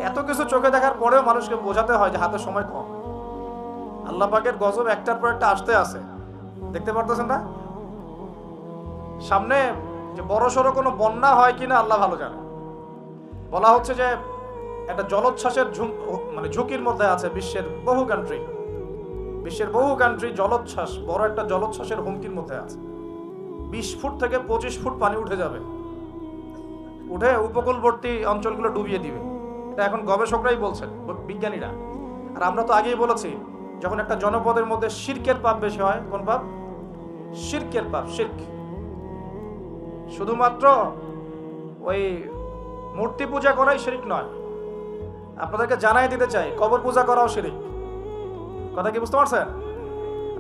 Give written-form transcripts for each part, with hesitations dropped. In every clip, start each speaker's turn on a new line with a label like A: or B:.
A: এত কিছু চোখে দেখার পরেও মানুষকে বোঝাতে হয় যে হাতে সময় কম। আল্লাহ পাকের গজব একটার পর একটা আসতে আছে, দেখতে পারতেছেন না? সামনে যে বড় সড়ো কোনো বন্যা হয় কিনা আল্লাহ ভালো জানে। বলা হচ্ছে যে একটা জলোচ্ছ্বাসের ঝুঁকির মধ্যে আছে বিশ্বের বহু কান্ট্রি জলোচ্ছ্বাস, বড় একটা জলোচ্ছ্বাসের হুমকির মধ্যে আছে। 20 ফুট থেকে 25 ফুট পানি উঠে যাবে, উঠে উপকূলবর্তী অঞ্চলগুলো ডুবিয়ে দিবে। এটা এখন গবেষকরাই বলছেন, বিজ্ঞানীরা। আর আমরা তো আগেই বলেছি, যখন একটা জনপদের মধ্যে শিরকের পাপ বেশি হয়, কোন পাপ? শিরকের পাপ। শিরক শুধুমাত্র ওই মূর্তি পূজা করাই শিরক নয়, আপনাদেরকে জানাই দিতে চাই, কবর পূজা করাও শিরক। কথা কি বুঝতে পারছেন?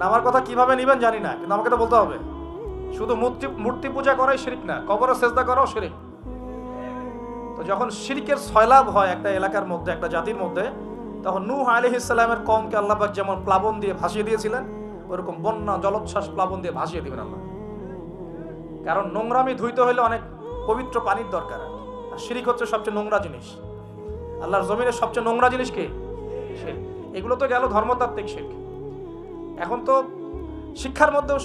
A: আমার কথা কিভাবে নিবেন জানি না, কিন্তু আমাকে তো বলতে হবে। শুধু মূর্তি পূজা করাই শিরক না, কবরে সেজদা করাও শিরক। তো যখন শিরকের সয়লাব হয় একটা এলাকার মধ্যে, একটা জাতির মধ্যে, তখন নূহ আলাইহিস সালামের কওমকে আল্লাহ পাক যেমন প্লাবন দিয়ে ভাসিয়ে দিয়েছিলেন, ওরকম বন্যা জলোচ্ছ্বাস প্লাবন দিয়ে ভাসিয়ে দিবেন আল্লাহ। কারণ নোংরামি ধুইতে হলে অনেক পবিত্র পানির দরকার, আর শিরক হচ্ছে সবচেয়ে নোংরা জিনিস। আল্লাহর জমিনের সবচেয়ে নোংরা জিনিস কি? শিরক। এগুলো তো গেল ধর্মতাত্ত্বিক শিরক। এখন তো শিক্ষার মধ্যেও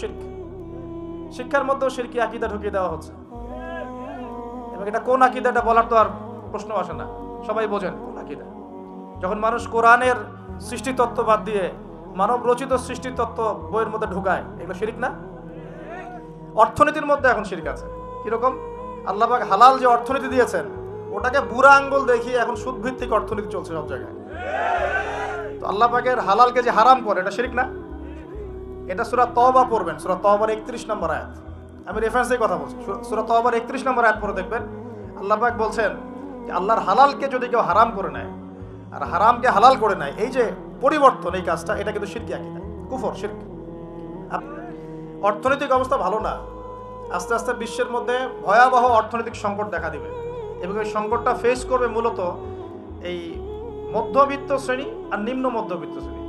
A: শিরকি আকীদা ঢুকিয়ে দেওয়া হচ্ছে। এবং এটা কোন আকীদা, এটা বলার তো আর প্রশ্ন আসে না, সবাই বোঝেন কোন আকীদা। যখন মানুষ কোরআনের সৃষ্টিতত্ত্ব বাদ দিয়ে মানব রচিত সৃষ্টিতত্ত্ব বইয়ের মধ্যে ঢুকায়, এগুলো শিরক না? অর্থনীতির মধ্যে এখন শিরক আছে। কিরকম? আল্লাহ পাক হালাল যে অর্থনীতি দিয়েছেন, ওটাকে বুড়া আঙ্গুল দেখিয়ে এখন সুদ ভিত্তিক অর্থনীতি চলছে সব জায়গায়। তো আল্লাহ পাকের হালালকে যে হারাম করে, এটা শিরক না? এটা সূরা তওবা পড়বেন, সূরা তওবার 31 নম্বর আয়াত। আমি রেফারেন্স দিয়ে কথা বলছি। সূরা তওবার 31 নম্বর আয়াত পড়ে দেখবেন, আল্লাহ পাক বলছেন যে আল্লাহর হালালকে যদি কেউ হারাম করে নেয় আর হারামকে হালাল করে নেয়, এই যে পরিবর্তন, এই কাজটা, এটা কিন্তু শিরকি আকীদা, কুফর, শিরক। অর্থনৈতিক অবস্থা ভালো না, আস্তে আস্তে বিশ্বের মধ্যে ভয়াবহ অর্থনৈতিক সংকট দেখা দিবে, এবং এই সংকটটা ফেস করবে মূলত এই মধ্যবিত্ত শ্রেণী আর নিম্ন মধ্যবিত্ত শ্রেণী।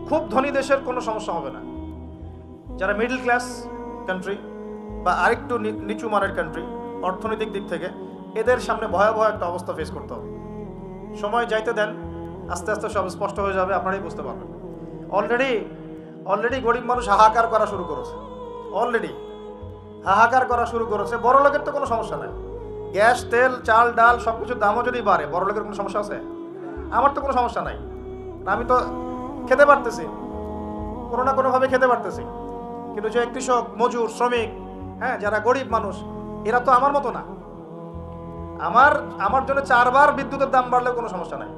A: খুব ধনী দেশের কোনো সমস্যা হবে না, যারা মিডল ক্লাস কান্ট্রি বা আরেকটু নিচু মানের কান্ট্রি অর্থনৈতিক দিক থেকে, এদের সামনে ভয়াবহ একটা অবস্থা ফেস করতে হবে। সময় যাইতে দেন, আস্তে আস্তে সব স্পষ্ট হয়ে যাবে, আপনারাই বুঝতে পারবেন। অলরেডি গরিব মানুষ হাহাকার করা শুরু করেছে। বড় লোকের তো কোনো সমস্যা নাই, গ্যাস, তেল, চাল, ডাল সবকিছুর দামও যদি বাড়ে, বড় লোকের কোনো সমস্যা আছে? আমার তো কোনো সমস্যা নাই, আমি তো খেতে পারতেছি, কোনো না কোনোভাবে খেতে পারতেছি। কিন্তু যে কৃষক, মজুর, শ্রমিক, হ্যাঁ, যারা গরিব মানুষ, এরা তো আমার মতো না। আমার জন্য 4 বার বিদ্যুতের দাম বাড়লেও কোনো সমস্যা নাই।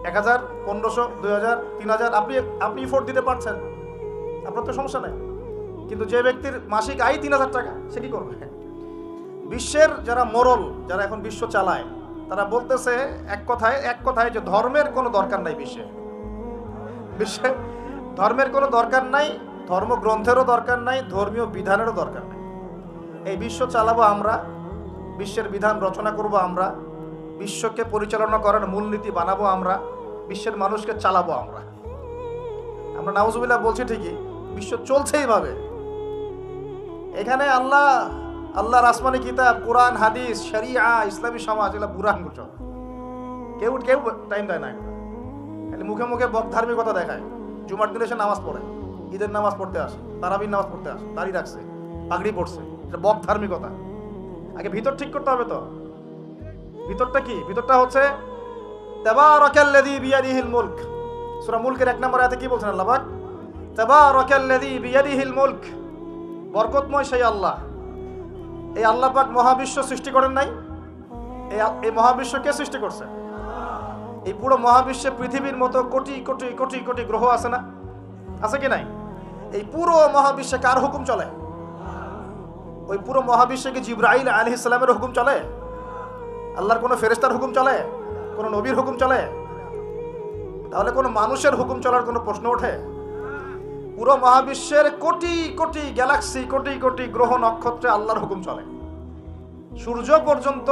A: 1000, 1500, 2000, 3000 আপনি ইফোর্ট দিতে পারছেন, আপনার তো সমস্যা নাই। কিন্তু যে ব্যক্তির মাসিক আয় 3000 টাকা, সে কি করবে? বিশ্বের যারা মোরল, যারা এখন বিশ্ব চালায়, তারা বলতেছে এক কথায় যে ধর্মের কোনো দরকার নাই বিশ্বে ধর্মের কোনো দরকার নাই, ধর্মগ্রন্থেরও দরকার নাই, ধর্মীয় বিধানেরও দরকার নাই। এই বিশ্ব চালাবো আমরা, বিশ্বের বিধান রচনা করব আমরা, বিশ্বকে পরিচালনা করার মূলনীতি বানাবো আমরা, বিশ্বের মানুষকে চালাবো আমরা। নাউজুবিল্লাহ বলছি ঠিকই, বিশ্ব চলছে এইভাবে। এখানে আল্লাহর আসমানি কিতাব, কোরআন, হাদিস, শরিয়া, ইসলামী সমাজ, এগুলো বুড়া আঙ্গুল। কেউ টাইম দেয় না, খালি মুখে মুখে বক ধার্মিকতা দেখায়। জুমার দিনে এসে নামাজ পড়ে, ঈদের নামাজ পড়তে আসে, তারাবির নামাজ পড়তে আসে, দাড়ি রাখছে, পাগড়ি পড়ছে, এটা বক ধার্মিকতা। আগে ভিতর ঠিক করতে হবে। তো ভিতরটা কি? ভিতরটা হচ্ছে তাবারাকাল্লাযী বিয়াদিহিল মুলক। সূরা মুলকের 1 নম্বর আয়াতে কি বলছেন আল্লাহ পাক? তাবারাকাল্লাযী বিয়াদিহিল মুলক, বরকতময় সেই আল্লাহ। এই আল্লাহ পাক মহাবিশ্ব সৃষ্টি করেন নাই? এই মহাবিশ্ব কে সৃষ্টি করছে? এই পুরো মহাবিশ্বে পৃথিবীর মতো কোটি কোটি কোটি কোটি গ্রহ আছে না? আছে কি নাই? এই পুরো মহাবিশ্বে কার হুকুম চলে? ওই পুরো মহাবিশ্বে কি জিবরাইল আলাইহিস সালামের হুকুম চলে? আল্লাহর কোনো ফেরেশতার হুকুম চলে? কোনো নবীর হুকুম চলে? তাহলে কোনো মানুষের হুকুম চলার কোনো প্রশ্ন ওঠে? পুরো মহাবিশ্বের কোটি কোটি গ্যালাক্সি, কোটি কোটি গ্রহ নক্ষত্রে আল্লাহর হুকুম চলে। সূর্য পর্যন্ত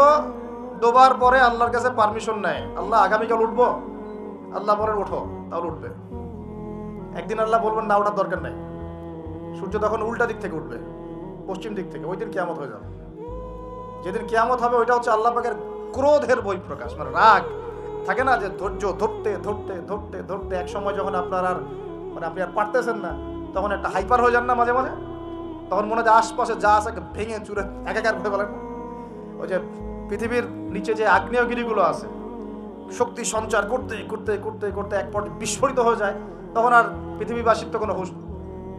A: ডোবার পরে আল্লাহর কাছে পারমিশন নেয়, আল্লাহ আগামীকাল উঠবো, আল্লাহ বলেন ওঠো, তাহলে উঠবে। একদিন আল্লাহ বলবেন না, ওঠার দরকার নেই, সূর্য তখন উল্টা দিক থেকে উঠবে, পশ্চিম দিক থেকে। ওই দিন কিয়ামত হয়ে যাবে। যেদিন কিয়ামত হবে, ওইটা হচ্ছে আল্লাহ পাকের ক্রোধের বহিঃপ্রকাশ, মানে রাগ থাকে না যে ধৈর্য ধরতে ধরতে ধরতে ধরতে এক সময় যখন আপনার আর মানে আপনি আর পারতেছেন না, তখন একটা হাইপার হয়ে যান না মাঝে মাঝে, তখন মনে হয় আশপাশে যা আছে ভেঙে চুরে একাকার হয়ে বলেন। ওই যে পৃথিবীর নিচে যে আগ্নেয়গিরিগুলো আছে, শক্তি সঞ্চার করতে করতে করতে করতে এক পর্যায়ে বিস্ফোরিত হয়ে যায়, তখন আর পৃথিবীবাসীর তো কোনো হুঁশ,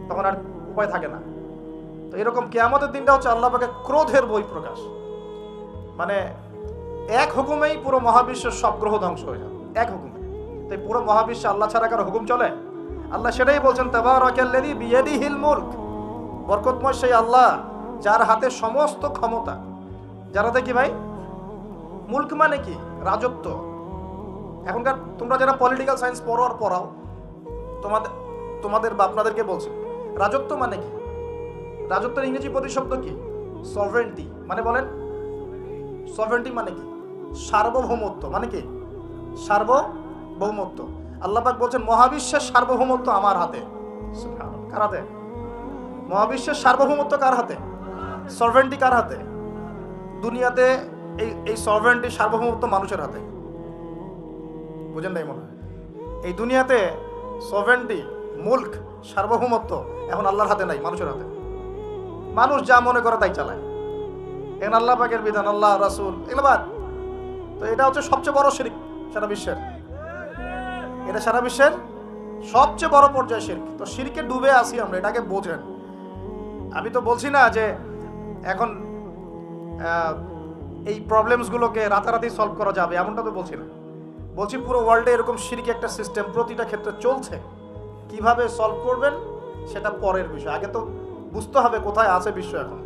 A: তখন আর উপায় থাকে না। তো এরকম কিয়ামতের দিনটা হচ্ছে আল্লাহ পাকের ক্রোধের বহিঃপ্রকাশ, মানে এক হুকুমেই পুরো মহাবিশ্বের সব গ্রহ ধ্বংস হয়ে যাবে, এক হুকুমে। তাই পুরো মহাবিশ্বে আল্লাহ ছাড়া কারো হুকুম চলে? আল্লাহ সেটাই বলছেন, তাবারাকাল্লাযী বিয়াদিহিল মুলক, বরকতময় সেই আল্লাহ যার হাতে সমস্ত ক্ষমতা। যার হাতে কি ভাই? মুলক মানে কি? রাজত্ব। এখনকার তোমরা যারা পলিটিক্যাল সায়েন্স পড়ো আর পড়াও, তোমাদের বা আপনাদেরকে বলছি, রাজত্ব মানে কি? রাজত্বের ইংরেজি প্রতিশব্দ কি? সভরেন্টি। মানে বলেন, সভরেন্টি মানে কি? সার্বভৌমত্ব। মানে কি? সার্বভৌমত্ব। আল্লাহ পাক বলছেন মহাবিশ্বের সার্বভৌমত্ব আমার হাতে। কার হাতে? মহাবিশ্বের সার্বভৌমত্ব কার হাতে? সভরেন্টি কার হাতে? দুনিয়াতে এই সভরেন্টি সার্বভৌমত্ব মানুষের হাতে। বুঝেন নাই মনে হয়? এই দুনিয়াতে সভরেন্টি, মুলক, সার্বভৌমত্ব এখন আল্লাহর হাতে নাই, মানুষের হাতে। মানুষ যা মনে করে তাই চালায়। এখন আল্লাহ পাকের বিধান, আল্লাহ রাসূল এগুলো বাদ। তো এটা হচ্ছে সবচেয়ে বড় শিরক সারা বিশ্বের। এটা সারা বিশ্বের সবচেয়ে বড় পর্যায়ে শিরক। তো শিরকে ডুবে আছি আমরা, এটাকে বোঝেন। আমি তো বলছি না যে এখন এই প্রবলেমসগুলোকে রাতারাতি সলভ করা যাবে, এমনটা তো বলছি না। বলছি পুরো ওয়ার্ল্ডে এরকম শিরকি একটা সিস্টেম প্রতিটা ক্ষেত্রে চলছে। কিভাবে সলভ করবেন সেটা পরের বিষয়, আগে তো বুঝতে হবে কোথায় আছে বিশ্ব এখন।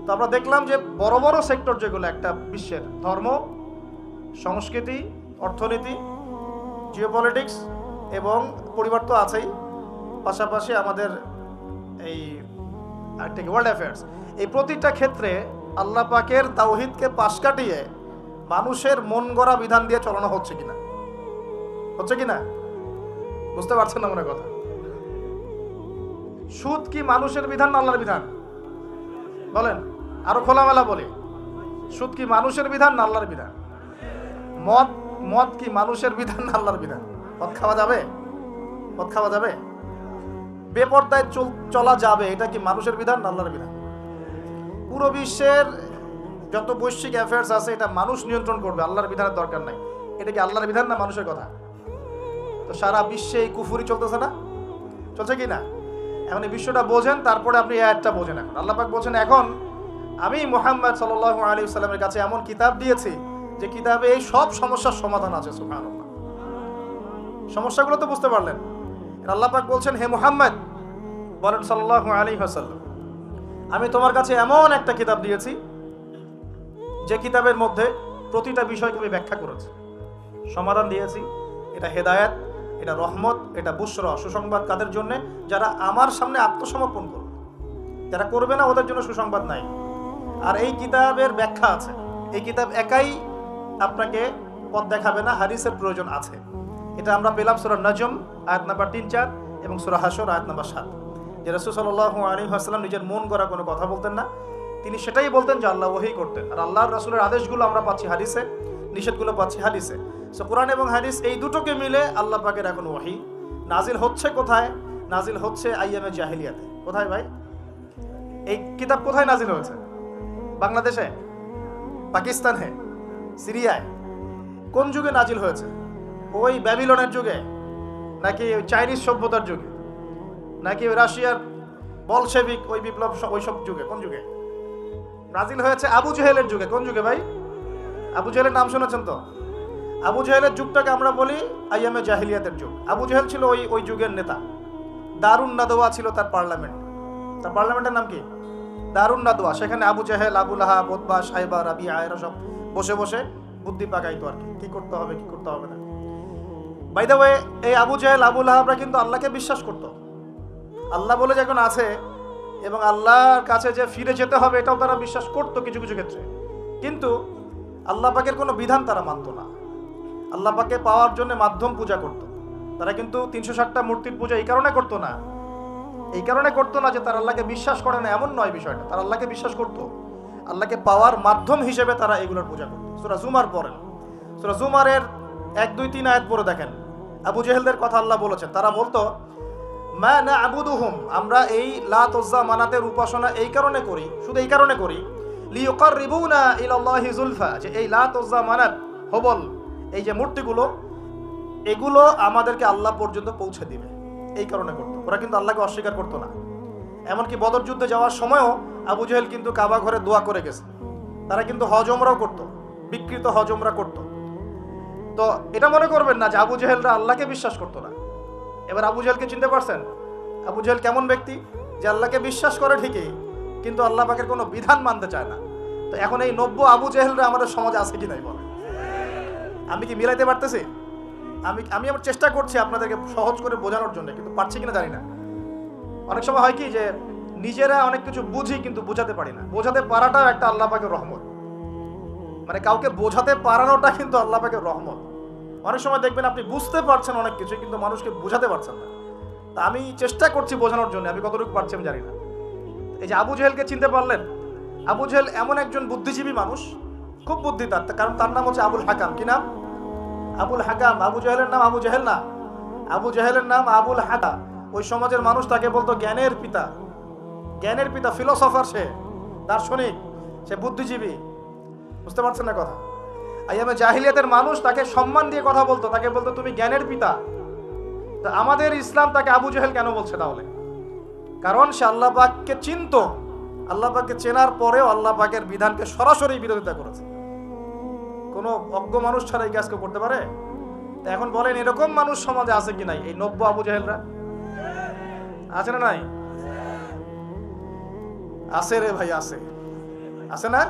A: তো আমরা দেখলাম যে বড় বড় সেক্টর যেগুলো একটা বিশ্বের, ধর্ম, সংস্কৃতি, অর্থনীতি, জিওপলিটিক্স এবং পরিবার তো আছেই, পাশাপাশি আমাদের এই একটা ওয়ার্ল্ড অ্যাফেয়ার্স, এই প্রতিটা ক্ষেত্রে আল্লাহ পাকের তাওহীদকে পাশ কাটিয়ে মানুষের মন গড়া বিধান দিয়ে চলানো হচ্ছে কিনা? হচ্ছে কিনা? বুঝতে পারছেন না মনে কথা? সুদ কি মানুষের বিধান না আল্লাহর বিধান? বলেন, আরো খোলামেলা বলি, সুদ কি মানুষের বিধান না আল্লাহর বিধান? মদ কি মানুষের বিধান না আল্লাহর বিধান? মদ খাওয়া যাবে? মদ খাওয়া যাবে? বেপরদায় চলা যাবে, এটা কি মানুষের বিধান না আল্লাহর বিধান? পুরো বিশ্বের যত বৈশ্বিক অ্যাফেয়ার্স আছে এটা মানুষ নিয়ন্ত্রণ করবে, আল্লাহর বিধানের দরকার নাই। এটা কি আল্লাহর বিধান না মানুষের কথা? তো সারা বিশ্বে এই কুফুরি চলতেছে না? চলছে কি না? এখন এই বিশ্বটা বোঝেন, তারপরে আপনি এই আয়াতটা বোঝেন। এখন আল্লাহ পাক বলছেন, এখন আমি মুহাম্মদ সাল্লাল্লাহু আলাইহি ওয়াসাল্লামের কাছে এমন কিতাব দিয়েছি যে কিতাবে এই সব সমস্যার সমাধান আছে। সুবহানাল্লাহ। সমস্যাগুলো তো বুঝতে পারলেন? আল্লাহ পাক বলছেন, হে মুহাম্মদ বলেন সাল্লাল্লাহু আলাইহি ওয়াসাল্লাম, আমি তোমার কাছে এমন একটা কিতাব দিয়েছি যে কিতাবের মধ্যে প্রতিটা বিষয়কে আমি ব্যাখ্যা করেছি, সমাধান দিয়েছি। এটা হেদায়েত, এটা রহমত, এটা বুশরা, সুসংবাদ কাদের জন্য? যারা আমার সামনে আত্মসমর্পণ করবে। যারা করবে না ওদের জন্য সুসংবাদ নাই। আর এই কিতাবের ব্যাখ্যা আছে। এই কিতাব একাই আপনাকে পথ দেখাবে না, হাদিসের প্রয়োজন আছে। এটা আমরা পেলাম সূরা নজম আয়াত নাম্বার 3-4 এবং সূরা হাশর আয়াত নাম্বার 7। যে রাসূল সাল্লাল্লাহু আলাইহি ওয়াসাল্লাম নিজের মন গড়া কোনো কথা বলতেন না, তিনি সেটাই বলতেন যে আল্লাহ ওহী করতেন। আর আল্লাহর রাসূলের আদেশগুলো আমরা পাচ্ছি হাদিসে, নিষেধগুলো পাচ্ছি হাদিসে। সো কোরআন এবং হাদিস এই দুটোকে মিলে আল্লাহ পাকের এখন ওহী নাজিল হচ্ছে। কোথায় নাজিল হচ্ছে? আইয়ামে জাহিলিয়াতে। কোথায় ভাই? এই কিতাব কোথায় নাজিল হয়েছে? বাংলাদেশে, পাকিস্তানে, সিরিয়ায়? কোন যুগে নাজিল হয়েছে? ওই ব্যাবিলনের যুগে, নাকি ওই চাইনিজ সভ্যতার যুগে, নাকি ওই রাশিয়ার বলশেভিক ওই বিপ্লব ওইসব যুগে? কোন যুগে নাজিল হয়েছে? আবু জেহেলের যুগে। কোন যুগে ভাই? আবু জেহেলের নাম শুনেছেন তো? আবু জেহেলের যুগটাকে আমরা বলি আইয়ামে জাহিলিয়াতের যুগ। আবু জেহেল ছিল ওই যুগের নেতা। দারুন নাদওয়া ছিল তার পার্লামেন্ট। তার পার্লামেন্টের নাম কি? দারুন নাদওয়া। সেখানে আবু জেহেল, আবু লাহাব, উতবা, সাইবা, রাবিয়া এরা সব বসে বসে বুদ্ধি পাকাইতো আর কি করতে হবে কি করতে হবে না। বাই দ্য ওয়ে, এই আবু জেহেল, আবু লাহাবরা কিন্তু আল্লাহকে বিশ্বাস করত। আল্লাহ বলে যখন আছে এবং আল্লাহর কাছে যে ফিরে যেতে হবে এটাও তারা বিশ্বাস করত কিছু কিছু ক্ষেত্রে। কিন্তু আল্লাহ পাকের কোনো বিধান তারা মানত না। আল্লাহ পাকে পাওয়ার জন্য মাধ্যম পূজা করত। তারা কিন্তু 360টা মূর্তির পূজা এই কারণে করতো না, যে তারা আল্লাহকে বিশ্বাস করে না এমন নয় বিষয়টা। তারা আল্লাহকে বিশ্বাস করত, আল্লাহকে পাওয়ার মাধ্যম হিসেবে তারা এগুলোর পূজা করত। সূরা জুমার পড়েন, সূরা জুমারের 1, 2, 3 আয়াত পড়ে দেখেন। আবু জেহেলদের কথা আল্লাহ বলেছেন, তারা বলতো মা না'বুদুহুম, আমরা এই লাত উজ্জা মানাতের উপাসনা এই কারণে করি, শুধু এই কারণে করি, লিইউকাররিবুনা ইলাল্লাহি যুলফা, যে এই লাত উজ্জা মানাত হবল, এই যে মূর্তিগুলো, এগুলো আমাদেরকে আল্লাহ পর্যন্ত পৌঁছে দিবে, এই কারণে করতো। ওরা কিন্তু আল্লাহকে অস্বীকার করতো না। এমনকি বদর যুদ্ধে যাওয়ার সময়ও আবু জেহেল কিন্তু কাবা ঘরে দোয়া করে গেছে। তারা কিন্তু হজ ওমরাও করতো, বিকৃত হজ ওমরা করতো। তো এটা মনে করবেন না যে আবু জেহেলরা আল্লাহকে বিশ্বাস করতো না। এবার আবু জেহেলকে চিনতে পারছেন? আবু জেহেল কেমন ব্যক্তি, যে আল্লাহকে বিশ্বাস করে ঠিকই, কিন্তু আল্লাহ পাকের কোনো বিধান মানতে চায় না। তো এখন এই 90 আবু জেহেলরা আমাদের সমাজে আছে কি নাই বলে? আমি কি মিলাইতে পারতেছি? আমি আমার চেষ্টা করছি আপনাদেরকে সহজ করে বোঝানোর জন্য, কিন্তু পারছি কিনা জানি না। অনেক সময় হয় কি যে নিজেরা অনেক কিছু বুঝি কিন্তু বোঝাতে পারি না। বোঝাতে পারাটাও একটা আল্লাহ পাকের রহমত, মানে কাউকে বোঝাতে পারানোটা কিন্তু আল্লাহ পাকের রহমত। অনেক সময় দেখবেন আপনি বুঝতে পারছেন অনেক কিছু, কিন্তু মানুষকে বোঝাতে পারছেন না। তা আমি চেষ্টা করছি বোঝানোর জন্য, আমি কতটুকু পারছি আমি জানি না। এই যে আবু জেহেলকে চিনতে পারলেন, আবু জেহেল এমন একজন বুদ্ধিজীবী মানুষ, খুব বুদ্ধি তার, কারণ তার নাম হচ্ছে আবুল হাকাম। কি নাম? আবুল হাকাম। আবু জেহেলের নাম আবু জেহেল না, আবু জেহেলের নাম আবুল হাকাম। ওই সমাজের মানুষ তাকে বলতো জ্ঞানের পিতা, জ্ঞানের পিতা, ফিলোসফার, সে দার্শনিক, সে বুদ্ধিজীবী। বুঝতে পারছেন না কথা? আইয়ামে জাহিলিয়াতের মানুষ তাকে সম্মান দিয়ে কথা বলতো, তাকে বলতো তুমি জ্ঞানের পিতা। তো আমাদের ইসলাম তাকে আবু জেহেল কেন বলছে তাহলে? কারণ সে আল্লাহ পাককে চিনতো, আল্লাহ পাককে চেনার পরেও আল্লাহ পাকের বিধানকে সরাসরি বিরোধিতা করেছে। কোনো অজ্ঞ মানুষ ছাড়া এই কাজ কেউ করতে পারে? এখন বলেন এরকম মানুষ সমাজে আছে কি নাই? এই 90 আবু জেহেলরা আছে না নাই? আছে রে ভাই, আছে, আছে না?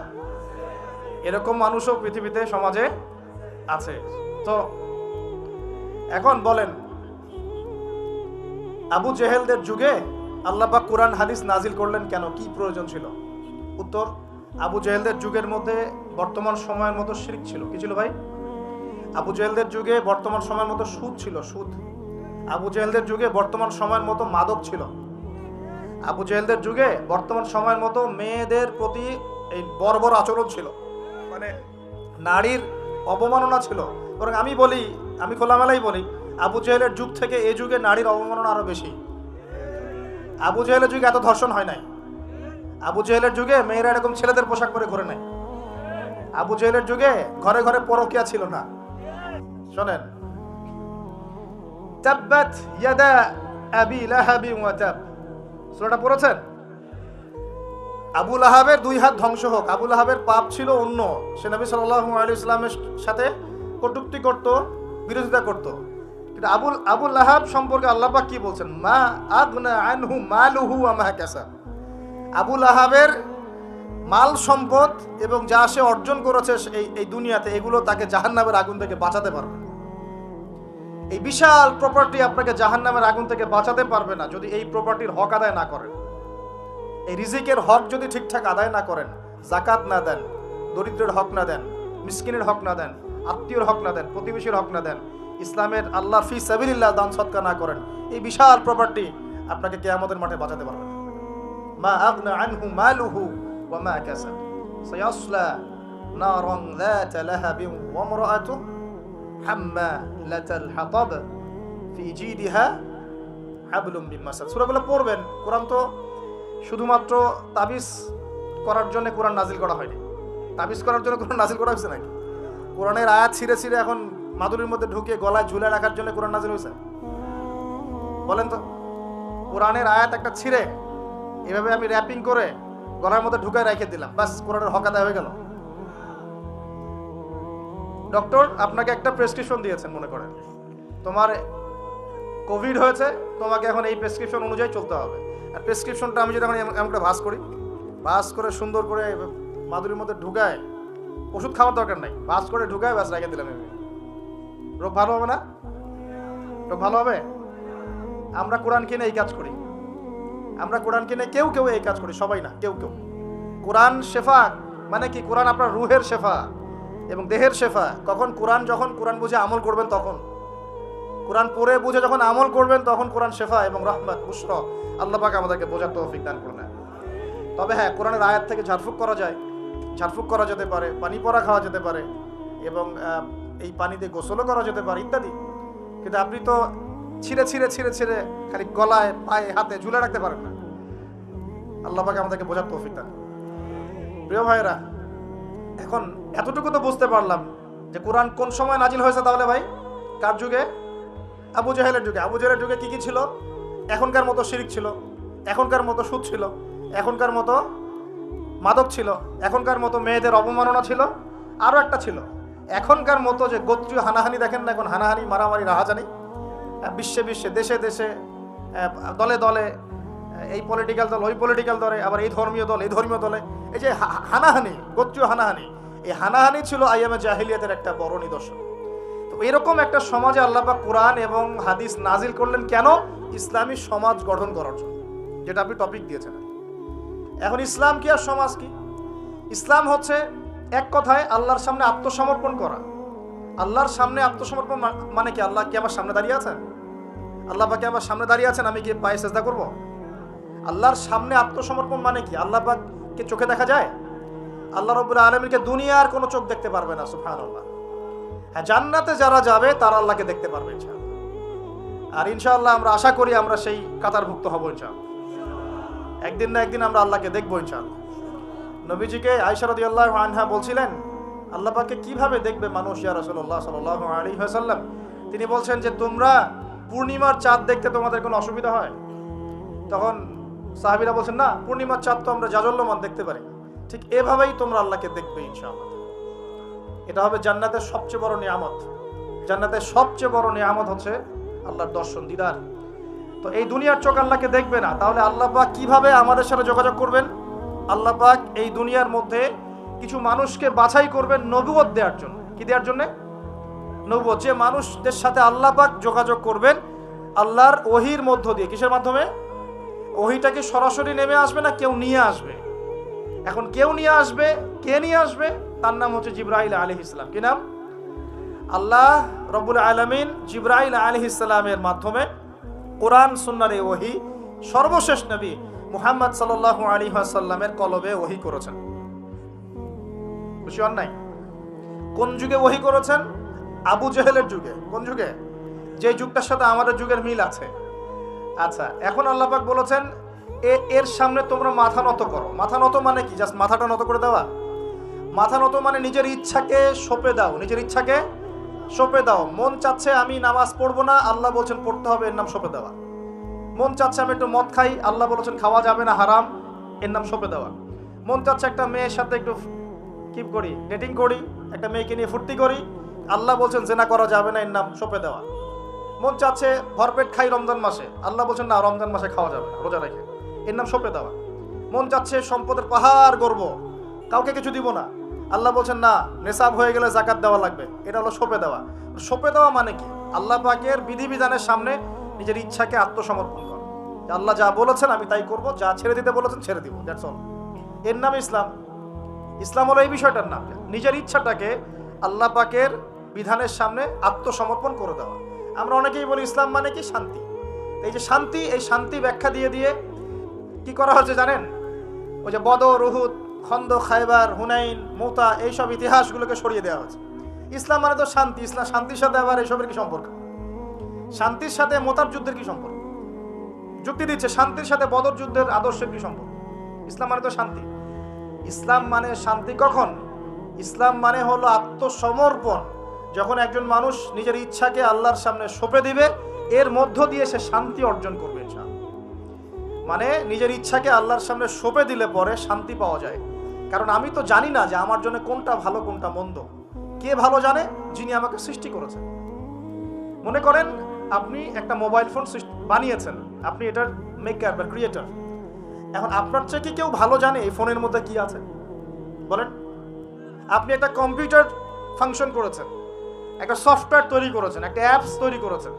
A: এরকম মানুষও পৃথিবীতে সমাজে আছে। তো এখন বলেন আবু জেহেলদের যুগে আল্লাহ পাক কোরআন হাদিস নাজিল করলেন কেন? কি প্রয়োজন ছিল? উত্তর, আবু জেহেলদের যুগের মধ্যে বর্তমান সময়ের মতো শিরক ছিল। কি ছিল ভাই? আবু জেহেলদের যুগে বর্তমান সময়ের মতো সুদ ছিল, সুদ। আবু জেহেলদের যুগে বর্তমান সময়ের মতো মাদক ছিল। আবু জেহেলদের যুগে বর্তমান সময়ের মতো মেয়েদের প্রতি এই বর্বর আচরণ ছিল, মানে নারীর অবমাননা ছিল। বরং আমি খোলামেলাই বলি, আবু জেহেলের যুগ থেকে এই যুগে নারীর অবমাননা আরো বেশি। আবু জেহেলের যুগে এত ধর্ষণ হয় নাই। আবু জেহেলের যুগে মেয়েরা এরকম ছেলেদের পোশাক পরে ঘুরে নাই। আবু জেহেলের যুগে ঘরে ঘরে পরকিয়া ছিল না। শোনেন, তাব্বাত ইয়াদা আবি লাহাবি ওয়া তাব, সূরাটা পড়েছেন? আবু লাহাবের 2 হাত ধ্বংস হোক। আবু লাহাবের পাপ ছিল অন্য, সে নবী সাল্লাল্লাহু আলাইহি ওয়াসাল্লামের সাথে কটূক্তি করত, বিরোধিতা করত। কিন্তু আবু লাহাব সম্পর্কে আল্লাহ পাক কি বলছেন? মা আগনা আনহু মালুহু ওয়া মা কাসাব। আবু লাহাবের মাল সম্পদ এবং যা সে অর্জন করেছে এই দুনিয়াতে, এগুলো তাকে জাহান্নামের আগুন থেকে বাঁচাতে পারবে না। এই বিশাল প্রপার্টি আপনাকে জাহান্নামের আগুন থেকে বাঁচাতে পারবে না যদি এই প্রপার্টির হক আদায় না করেন। এই রিজিকের হক যদি ঠিকঠাক আদায় না করেন, যাকাত না দেন, দরিদ্রের হক না দেন, মিসকিনের হক না দেন, আত্মীয়র হক না দেন, প্রতিবেশীর হক না দেন, ইসলামের আল্লাহ ফি সাবিলিল্লাহ দান সদকা না করেন, এই বিশাল প্রপার্টি আপনাকে কিয়ামতের মাঠে বাঁচাতে পারবে না। মা আগনা আনহু মালুহু ওয়া মা কাসাব সায়াসলা নারান যাতা লাহাবিন ওয়া ইমরাআতুহু হাম্মালাতাল হাতাব ফি জিদিহা হাবলুম মিন মাসাদ। সূরাগুলো পড়বেন। কোরআন তো শুধুমাত্র তাবিজ করার জন্য কোরআন নাজিল করা হয়নি। তাবিজ করার জন্য কোরআন নাজিল করা হয়েছে নাকি? কোরআনের আয়াত ছিঁড়ে ছিঁড়ে এখন মাদুরির মধ্যে ঢুকিয়ে গলায় ঝুলে রাখার জন্য কোরআন নাজিল হয়েছে? বলেন তো। কোরআনের আয়াত একটা ছিঁড়ে এভাবে আমি র্যাপিং করে গলার মধ্যে ঢুকায় রেখে দিলাম, বাস কোরআনের হক আদায় হয়ে গেল। ডক্টর আপনাকে একটা প্রেসক্রিপশন দিয়েছেন, মনে করেন তোমার কোভিড হয়েছে, তোমাকে এখন এই প্রেসক্রিপশন অনুযায়ী চলতে হবে। আর প্রেসক্রিপশনটা আমি যদি এখন এমন করে ভাস করে সুন্দর করে মাদুরির মধ্যে ঢুকায়, ওষুধ খাওয়ার দরকার নাই, ভাস করে ঢুকায় ব্যাস রেখে দিলাম, রোগ ভালো হবে না? রোগ ভালো হবে? আমরা কোরআন কিনে এই কাজ করি, আমরা কোরআন কিনে কেউ এই কাজ করি, সবাই না, কেউ। কোরআন শেফা মানে কি? কোরআন আপনার রুহের শেফা এবং দেহের শেফা। যখন কোরআন বুঝে আমল করবেন, তখন কোরআন পড়ে বুঝে যখন আমল করবেন, তখন কোরআন শেফা এবং রহমত বুশরা। আল্লাহ পাক আমাদেরকে বোঝার তৌফিক দান করুন। তবে হ্যাঁ, কোরআনের আয়াত থেকে ঝাড়ফুঁক করা যায়, ঝাড়ফুঁক করা যেতে পারে, পানি পড়া খাওয়া যেতে পারে, এবং এই পানিতে গোসলও করা যেতে পারে ইত্যাদি। কিন্তু আপনি তো ছিঁড়ে ছিঁড়ে ছিঁড়ে ছিঁড়ে খালি গলায়, পায়ে, হাতে ঝুলে রাখতে পারেন না। আল্লাহ পাক আমাদেরকে বোঝার তৌফিক দান। প্রিয় ভাইরা, এখন এতটুকু তো বুঝতে পারলাম যে কোরআন কোন সময় নাজিল হয়েছে। তাহলে ভাই কার যুগে? আবু জাহেলের যুগে। আবু জাহেলের যুগে কি কি ছিল? এখনকার মতো শিরক ছিল, এখনকার মতো সুদ ছিল, এখনকার মতো মাদক ছিল, এখনকার মতো মেয়েদের অবমাননা ছিল, আরও একটা ছিল এখনকার মতো যে গোত্রীয় হানাহানি। দেখেন না এখন হানাহানি, মারামারি, রাহাজানি বিশ্বে বিশ্বে, দেশে দেশে, দলে দলে, এই পলিটিক্যাল দল ওই পলিটিক্যাল দলে, আবার এই ধর্মীয় দল এই ধর্মীয় দলে, এই যে হানাহানি, গোত্রীয় হানাহানি, এই হানাহানি ছিল আইয়ামে জাহিলিয়াতের একটা বড় নিদর্শন। তো এরকম একটা সমাজে আল্লাহ পাক কোরআন এবং হাদিস নাজিল করলেন কেন? ইসলামী সমাজ গঠন করার জন্য, যেটা আপনি টপিক দিয়েছেন। এখন ইসলাম কি আর সমাজ কি? ইসলাম হচ্ছে এক কথায় আল্লাহর সামনে আত্মসমর্পণ করা। আল্লাহর সামনে আত্মসমর্পণ মানে কি? আল্লাহ কি আমার সামনে দাঁড়িয়ে আছেন? আল্লাহ পাক কি আমার সামনে দাঁড়িয়ে আছেন? আমি কি পায়ে সেজদা করব? আল্লাহর সামনে আত্মসমর্পণ মানে কি? আল্লাহ পাককে চোখে দেখা যায়? আল্লাহ রাব্বুল আলামিনকে দুনিয়ার কোনো চোখ দেখতে পারবে না, সুবহানাল্লাহ। হ্যাঁ, জান্নাতে যারা যাবে তারা আল্লাহকে দেখতে পারবে ইনশাআল্লাহ। আর ইনশাআল্লাহ আমরা আশা করি আমরা সেই কাতারভুক্ত হব ইনশাআল্লাহ। একদিন না একদিন আমরা আল্লাহকে দেখবো ইনশাআল্লাহ। নবীজিকে আয়েশা রাদিয়াল্লাহু আনহা বলছিলেন, আল্লাহ পাককে কিভাবে দেখবে মানুষ ইয়া রাসূলুল্লাহ সাল্লাল্লাহু আলাইহি ওয়াসাল্লাম? তিনি বলছেন যে তোমরা পূর্ণিমার চাঁদ দেখতে তোমাদের কোনো অসুবিধা হয়? তখন সাহাবীরা বলছেন, না, পূর্ণিমার চাঁদ তো আমরা জাজল্যমান দেখতে পারি। ঠিক এভাবেই তোমরা আল্লাহকে দেখবে ইনশাআল্লাহ। এটা হবে জান্নাতের সবচেয়ে বড় নিয়ামত। জান্নাতের সবচেয়ে বড় নিয়ামত হচ্ছে আল্লাহর দর্শন, দিদার। তো এই দুনিয়ার চোখ আল্লাহকে দেখবে না, তাহলে আল্লাহ পাক কিভাবে আমাদের সাথে যোগাযোগ করবেন? আল্লাহ পাক এই দুনিয়ার মধ্যে কিছু মানুষকে বাছাই করবেন নবুয়ত দেওয়ার জন্য। কি দেওয়ার জন্য? নবুয়ত। যে মানুষদের সাথে আল্লাহ পাক যোগাযোগ করবেন আল্লাহর ওহির মধ্য দিয়ে। কিসের মাধ্যমে? ওহিটা কি সরাসরি নেমে আসবে না কেউ নিয়ে আসবে? এখন কেউ নিয়ে আসবে, কে নিয়ে আসবে? তার নাম হচ্ছে জিবরাইল আলাইহিস সালাম। কি নাম? আল্লাহ রব্বুল আলামিন জিবরাইল আলাইহিস সালামের মাধ্যমে কোরআন সুন্নাহর এই ওহী সর্বশেষ নবী মুহাম্মদ সাল্লাল্লাহু আলাইহি ওয়াসাল্লামের কলবে ওহী করেছেন। খুশি হন নাই? কোন যুগে ওহী করেছেন? আবু জাহেলের যুগে। কোন যুগে? যে যুগটার সাথে আমাদের যুগের মিল আছে। আচ্ছা, এখন আল্লাহ পাক বলেছেন এর সামনে তোমরা মাথা নত করো। মাথা নত মানে কি? জাস্ট মাথাটা নত করে দেওয়া? মাথা নত মানে নিজের ইচ্ছাকে সঁপে দাও, নিজের ইচ্ছাকে সঁপে দাও। মন চাচ্ছে আমি নামাজ পড়বো না, আল্লাহ বলছেন পড়তে হবে, এর নাম সঁপে দেওয়া। মন চাচ্ছে আমি একটু মদ খাই, আল্লাহ বলেছেন খাওয়া যাবে না, হারাম, এর নাম সঁপে দেওয়া। মন চাচ্ছে একটা মেয়ের সাথে একটু কি করি, ডেটিং করি, একটা মেয়েকে নিয়ে ফুর্তি করি, আল্লাহ বলছেন জেনা করা যাবে না, এর নাম সঁপে দেওয়া। মন চাচ্ছে ভরপেট খাই রমজান মাসে, আল্লাহ বলছেন না, রমজান মাসে খাওয়া যাবে না, রোজা রেখে, এর নাম সঁপে দেওয়া। মন চাচ্ছে সম্পদের পাহাড় গর্ব, কাউকে কিছু দিব না, আল্লাহ বলছেন না, নেশাব হয়ে গেলে জাকাত দেওয়া লাগবে, এটা হলো সঁপে দেওয়া। সঁপে দেওয়া মানে কি? আল্লাহ পাকের বিধিবিধানের সামনে নিজের ইচ্ছাকে আত্মসমর্পণ করা। আল্লাহ যা বলেছেন আমি তাই করব, যা ছেড়ে দিতে বলেছেন ছেড়ে দিব, দ্যাটস অল। এর নাম ইসলাম। ইসলাম হলো এই বিষয়টার নাম, নিজের ইচ্ছাটাকে আল্লাহ পাকের বিধানের সামনে আত্মসমর্পণ করে দেওয়া। আমরা অনেকেই বলি ইসলাম মানে কি? শান্তি। এই যে শান্তি, এই শান্তি ব্যাখ্যা দিয়ে দিয়ে কি করা হচ্ছে জানেন? ওই যে বদর, উহুদ, খন্দক, খায়বার, হুনাইন, মুতা, এইসব ইতিহাসগুলোকে সরিয়ে দেওয়া হচ্ছে। ইসলাম মানে তো শান্তি। ইসলাম শান্তির সাথে আবার এসবের কি সম্পর্ক? শান্তির সাথে মোতার যুদ্ধের কি সম্পর্ক? যুক্তি দিচ্ছে শান্তির সাথে বদর যুদ্ধের আদর্শের কি সম্পর্ক? ইসলাম মানে তো শান্তি। ইসলাম মানে শান্তি কখন? ইসলাম মানে হলো আত্মসমর্পণ। যখন একজন মানুষ নিজের ইচ্ছাকে আল্লাহর সামনে সঁপে দিবে, এর মধ্য দিয়ে সে শান্তি অর্জন করবে ইনশাআল্লাহ। মানে নিজের ইচ্ছাকে আল্লাহর সামনে সঁপে দিলে পরে শান্তি পাওয়া যায়। কারণ আমি তো জানি না যে আমার জন্য কোনটা ভালো কোনটা মন্দ। কে ভালো জানে? যিনি আমাকে সৃষ্টি করেছেন। মনে করেন আপনি একটা মোবাইল ফোন বানিয়েছেন, আপনি এটার মেকার বা ক্রিয়েটর। এখন আপনার চেয়ে কি কেউ ভালো জানে এই ফোনের মধ্যে কি আছে? বলেন। আপনি একটা কম্পিউটার ফাংশন করেছেন, একটা সফটওয়্যার তৈরি করেছেন, একটা অ্যাপস তৈরি করেছেন।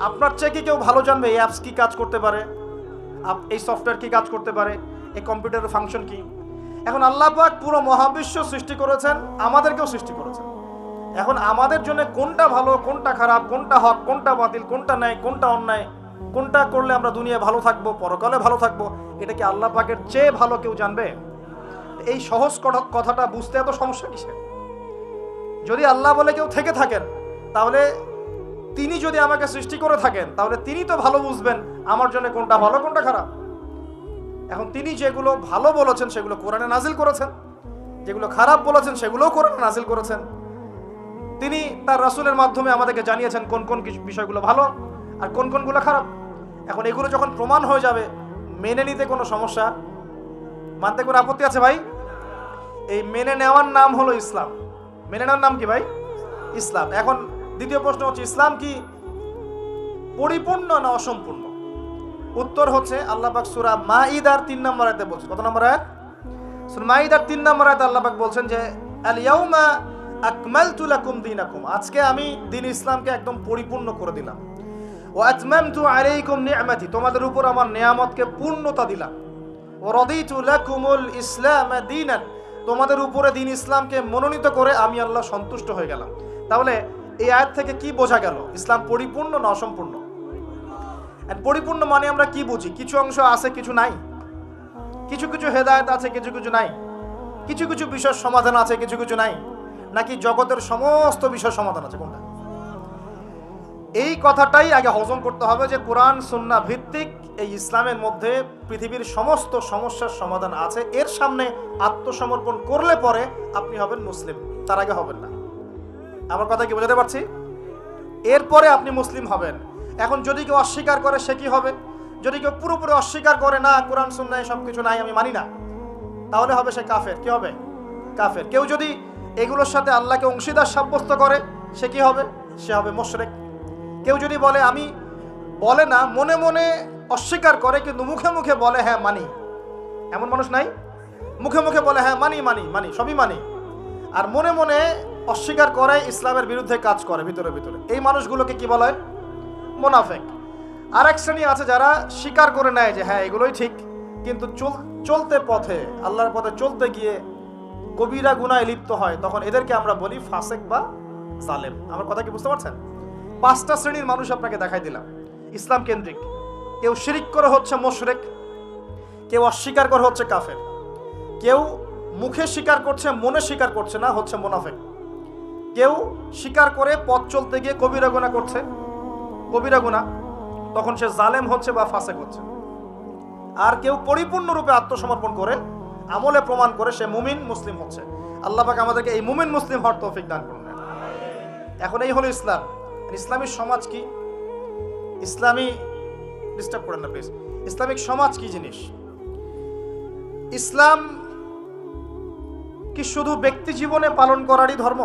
A: আপনার চেয়ে কি কেউ ভালো জানবে এই অ্যাপস কি কাজ করতে পারে, এই সফটওয়্যার কি কাজ করতে পারে, এই কম্পিউটারের ফাংশন কি? এখন আল্লাহ পাক পুরো মহাবিশ্ব সৃষ্টি করেছেন, আমাদেরকেও সৃষ্টি করেছেন। এখন আমাদের জন্য কোনটা ভালো কোনটা খারাপ, কোনটা হক কোনটা বাতিল, কোনটা ন্যায় কোনটা অন্যায়, কোনটা করলে আমরা দুনিয়ায় ভালো থাকবো, পরকালে ভালো থাকবো, এটা কি আল্লাহ পাকের চেয়ে ভালো কেউ জানবে? এই সহজ কথাটা বুঝতে এত সমস্যা কিসের? যদি আল্লাহ বলে কেউ থেকে থাকেন, তাহলে তিনি যদি আমাকে সৃষ্টি করে থাকেন, তাহলে তিনি তো ভালো বুঝবেন আমার জন্য কোনটা ভালো কোনটা খারাপ। এখন তিনি যেগুলো ভালো বলেছেন সেগুলো কোরআনে নাজিল করেছেন, যেগুলো খারাপ বলেছেন সেগুলোও কোরআনে নাজিল করেছেন। তিনি তার রাসূলের মাধ্যমে আমাদেরকে জানিয়েছেন কোন কোন বিষয়গুলো ভালো আর কোন কোনগুলো খারাপ। এখন এগুলো যখন প্রমাণ হয়ে যাবে, মেনে নিতে কোনো সমস্যা, মানতে কোনো আপত্তি আছে ভাই? এই মেনে নেওয়ার নাম হলো ইসলাম। মেনে নেওয়ার নাম কি ভাই? ইসলাম। এখন দ্বিতীয় প্রশ্ন হচ্ছে, ইসলাম কি পরিপূর্ণ না অসম্পূর্ণ? উত্তর হচ্ছে, আল্লাহ পাক সূরা মাঈদার 3 নম্বর আয়াতে বলছেন। কত নম্বর আয়াত? সূরা মাঈদার 3 নম্বর আয়াতে আল্লাহ পাক বলছেন যে আল ইয়াউমা আকমালতু লাকুম দীনাকুম, আজকে আমি দ্বীন ইসলামকে একদম পরিপূর্ণ করে দিলাম। ওয়া আতমামতু আলাইকুম নি'মাতি, তোমাদের উপর আমার নিয়ামতকে পূর্ণতা দিলাম। ওয়া রাদিতু লাকুমুল ইসলাম দীনান, তোমাদের উপরে দ্বীন ইসলামকে মনোনীত করে আমি আল্লাহ সন্তুষ্ট হয়ে গেলাম। তাহলে এই আয়াত থেকে কি বোঝা গেল? ইসলাম পরিপূর্ণ না অসম্পূর্ণ? পরিপূর্ণ মানে আমরা কি বুঝি? কিছু অংশ আছে, কিছু নাই। কিছু কিছু হেদায়েত আছে, কিছু কিছু নাই। কিছু কিছু বিষয়ের সমাধান আছে, কিছু কিছু নাই। নাকি জগতের সমস্ত বিষয়ের সমাধান আছে? কোনটা? এই কথাটাই আগে হজম করতে হবে যে কোরআন সুন্নাহ ভিত্তিক এই ইসলামের মধ্যে পৃথিবীর সমস্ত সমস্যার সমাধান আছে। এর সামনে আত্মসমর্পণ করলে পরে আপনি হবেন মুসলিম, তার আগে হবেন না। আমার কথা কি বোঝাতে পারছি? এরপরে আপনি মুসলিম হবেন। এখন যদি কেউ অস্বীকার করে সে কি হবে? যদি কেউ পুরোপুরি অস্বীকার করে, না কোরআন সুন্নাহ সব কিছু নাই, আমি মানি না, তাহলে হবে সে কাফের। কি হবে? কাফের। কেউ যদি এগুলোর সাথে আল্লাহকে অংশীদার সাব্যস্ত করে সে কি হবে? সে হবে মুশরিক। কেউ যদি বলে, আমি বলে না, মনে মনে অস্বীকার করে কিন্তু মুখে মুখে বলে হ্যাঁ মানি, এমন মানুষ নাই? মুখে মুখে বলে হ্যাঁ মানি মানি মানি সবই মানি, আর মনে মনে অস্বীকার করে, ইসলামের বিরুদ্ধে কাজ করে ভিতরে ভিতরে। এই মানুষগুলোকে কি বলা হয়? মুনাফিক। আর এক শ্রেণী আছে যারা স্বীকার করে নেয় যে হ্যাঁ এগুলোই ঠিক, কিন্তু চলতে পথে, আল্লাহর পথে চলতে গিয়ে কবিরা গুনাহে লিপ্ত হয়, তখন এদেরকে আমরা বলি ফাসিক বা জালেম। আমার কথা কি বুঝতে পারছেন? 5টা শ্রেণীর মানুষ আপনাকে দেখাই দিলাম ইসলাম কেন্দ্রিক। কেউ শিরিক করে হচ্ছে মুশরিক, কেউ অস্বীকার করে হচ্ছে কাফের, কেউ মুখে স্বীকার করছে মনে স্বীকার করছে না, হচ্ছে মুনাফিক, কেউ স্বীকার করে পথ চলতে গিয়ে কবিরা গুনাহ করছে, কবিরা গুনাহ, তখন সে জালেম হচ্ছে বা ফাসিক হচ্ছে। আর কেউ পরিপূর্ণরূপে আত্মসমর্পণ করে আমলে প্রমাণ করে সে মুমিন মুসলিম হচ্ছে। আল্লাহ পাক আমাদেরকে এই মুমিন মুসলিম হওয়ার তৌফিক দান করুন। এখন এই হলো ইসলাম। ইসলামী সমাজ কি? ইসলামী, ডিস্টার্ব করেন না প্লিজ। ইসলামিক সমাজ কি জিনিস? ইসলাম কি শুধু ব্যক্তি জীবনে পালন করারই ধর্ম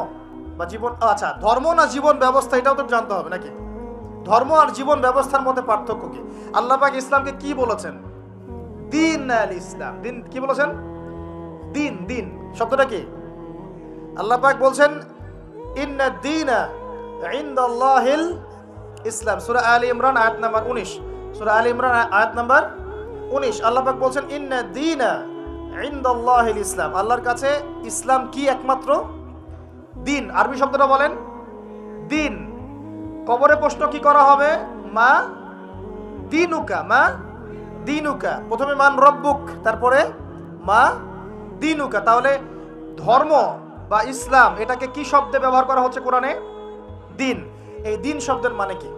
A: বা জীবন? আচ্ছা, ধর্ম না জীবন ব্যবস্থা, এটাও তো জানতে হবে নাকি? ধর্ম আর জীবন ব্যবস্থার মধ্যে পার্থক্য কি? আল্লাহ পাক ইসলামকে কি বলেছেন? দিন আল ইসলাম। দিন কি বলেছেন? দিন। দিন শব্দটা কি? আল্লাহ পাক বলছেন ইন্না দীনা ইনদাল্লাহিল ইসলাম। সূরা আলী ইমরান আয়াত নাম্বার 19। সূরা আলী ইমরান আয়াত নাম্বার 19 আল্লাহ পাক বলছেন ইন্না দীনা ইনদাল্লাহিল ইসলাম। আল্লাহর কাছে ইসলাম কি? একমাত্র দিন। আরবি শব্দটা বলেন, দিন। কবরে প্রশ্ন কি করা হবে? মা দিনুকা, মা দিনুকা। প্রথমে মান রব্বুক, তারপরে মা দিনুকা। তাহলে ধর্ম বা ইসলাম এটাকে কি শব্দে ব্যবহার করা হচ্ছে কোরআনে? দিন। এই দিন শব্দের মানে কি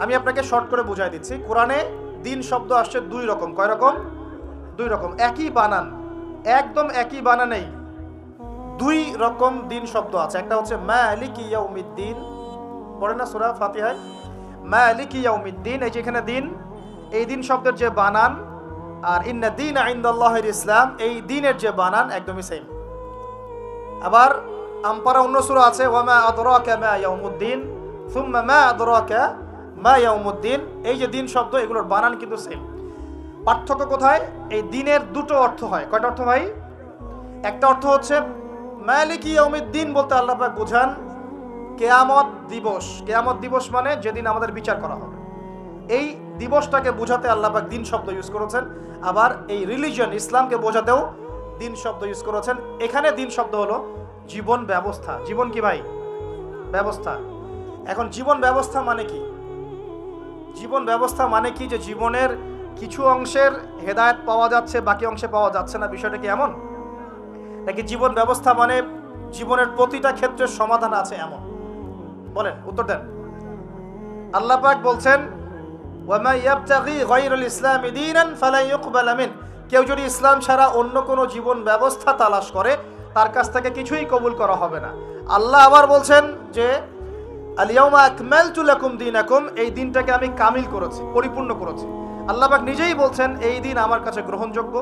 A: আমি আপনাকে শর্ট করে বুঝাই দিচ্ছি। কোরআনে দিন শব্দ আসছে 2 রকম। কয় রকম? 2 রকম। একই বানান, একদম একই বানানেই 2 রকম দিন শব্দ আছে। একটা হচ্ছে মালিকি ইয়াউমিদ্দিন, পড়ে না সূরা ফাতিহায়, মালিকি ইয়াউমিদ্দিন। এই যে এখানে দিন, এই দিন শব্দের যে বানান আর ইন্না দীনা ইনদাল্লাহিল ইসলাম, এই দিনের যে বানান একদমই সেম। আবার আমপারা অন্য সূরা আছে ওয়ামা আদরাকা মা ইয়াউমুদ্দিন সুম্মা মা আদরাকা মা ইয়াউমুদ্দিন। এই যে দিন শব্দ, এগুলোর বানান কিন্তু সেম। পার্থক্য কোথায়? এই দিনের 2টো অর্থ হয়। কয়টা অর্থ ভাই? একটা অর্থ হচ্ছে মালিকি ইয়াউমিদ্দিন বলতে আল্লাহ পাক বোঝান কিয়ামত দিবস। কিয়ামত দিবস মানে যেদিন আমাদের বিচার করা হবে, এই দিবসটাকে বোঝাতে আল্লাহ পাক দিন শব্দ ইউজ করেছেন। আবার এই রিলিজিয়ন ইসলামকে বোঝাতেও দিন শব্দ ইউজ করেছেন। এখানে দিন শব্দ হলো জীবন ব্যবস্থা। জীবন কি ভাই? ব্যবস্থা। এখন জীবন ব্যবস্থা মানে কি? জীবন ব্যবস্থা মানে কি? যে জীবনের কিছু অংশের হেদায়েত পাওয়া যাচ্ছে, বাকি অংশে পাওয়া যাচ্ছে না, বিষয়টা কি এমন? নাকি জীবন ব্যবস্থা মানে জীবনের প্রতিটা ক্ষেত্রে সমাধান আছে এমন? বলেন, উত্তর দেন। আল্লাহ পাক বলছেন, ওয়ামা ইয়াবতাগি গায়রাল ইসলামি দীনান ফালা ইউকবালা মিন, কেউ যদি ইসলাম ছাড়া অন্য কোনো জীবন ব্যবস্থা তালাশ করে তার কাছ থেকে কিছুই কবুল করা হবে না। আল্লাহ আবার বলছেন যে আল ইয়াউমা আকমালতু লাকুম দীনাকুম, এই দিনটাকে আমি কামিল করেছি, পরিপূর্ণ করেছি। আল্লাহ পাক নিজেই বলছেন এই দিন আমার কাছে গ্রহণযোগ্য।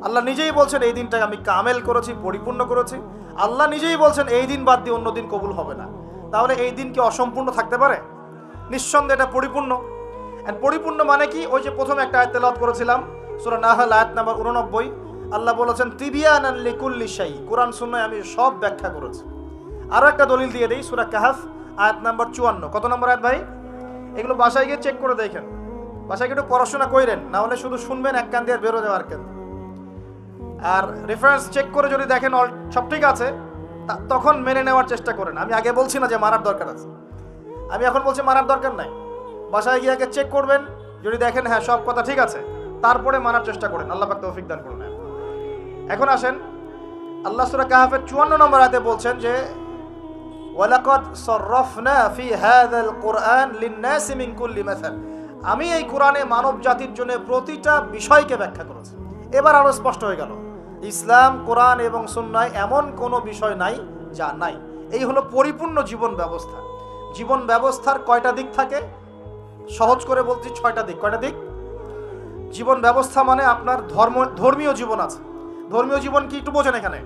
A: আল্লাহ নিজেই বলছেন এই দিনটাকে আমি কামেল করেছি, পরিপূর্ণ করেছি। আল্লাহ নিজেই বলছেন এই দিন বাদ দিয়ে অন্য দিন কবুল হবে না। তাহলে এই দিন কি অসম্পূর্ণ থাকতে পারে? নিঃসন্দেহে এটা পরিপূর্ণ। এন্ড পরিপূর্ণ মানে কি? ওই যে প্রথমে একটা আয়াত তেলাওয়াত করেছিলাম, সূরা নাহল আয়াত নাম্বার 89। আল্লাহ বলেছেন তিবিয়ানান লিকুল্লি শাই, কোরআন সুন্নাহয় আমি সব ব্যাখ্যা করেছি। আরো একটা দলিল দিয়ে দেই, সূরা কাহফ আয়াত নাম্বার 54। কত নম্বর আয়াত ভাই? এগুলো বাসায় গিয়ে চেক করে দেখেন, বাসায় গিয়ে একটু পড়াশোনা কইরেন, না হলে শুধু শুনবেন এক কান দিয়ে বেরো যাওয়ার কেন। আর রেফারেন্স চেক করে যদি দেখেন সব ঠিক আছে, তখন মেনে নেওয়ার চেষ্টা করেন। আমি আগে বলছি না যে মারার দরকার আছে, আমি এখন বলছি মারার দরকার নাই। বাসায় গিয়ে আগে চেক করবেন, যদি দেখেন হ্যাঁ সব কথা ঠিক আছে, তারপরে মানার চেষ্টা করেন। আল্লাহ পাক তৌফিক দান করুন। এখন আসেন, আল্লাহ সূরা কাহফের 54 নম্বর আয়াতে বলছেন যে ওয়ালাকাদ সাররাফনা ফি হাযাল কুরআন লিন-নাসি মিন কুল্লি মাসাল, আমি এই কোরআনে মানব জাতির জন্য প্রতিটা বিষয়কে ব্যাখ্যা করেছি। এবার আরো স্পষ্ট হয়ে গেল, ইসলাম, কোরআন এবং সুন্নাহয় এমন কোনো বিষয় নাই যা নাই। এই হলো পরিপূর্ণ জীবন ব্যবস্থা। জীবন ব্যবস্থার কয়টা দিক থাকে? সহজ করে বলছি 6টা দিক। কয়টা দিক? জীবন ব্যবস্থা মানে আপনার ধর্মীয় জীবন আছে। ধর্মীয় জীবন কি একটু বোঝেন এখানে?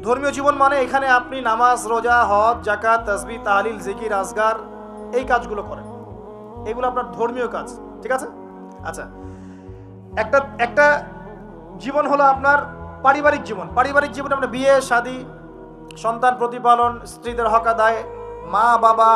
A: ধর্মীয় জীবন মানে এখানে আপনি নামাজ, রোজা, হজ, যাকাত, তাসবিহ, তাহলিল, জিকির, আজগার, এই কাজগুলো করেন। এগুলো আপনার ধর্মীয় কাজ, ঠিক আছে? আচ্ছা, একটা জীবন হলো আপনার পারিবারিক জীবন। পারিবারিক জীবনে আপনার বিয়ে, শাদী, সন্তান প্রতিপালন, স্ত্রীদের হক আদায়, মা বাবা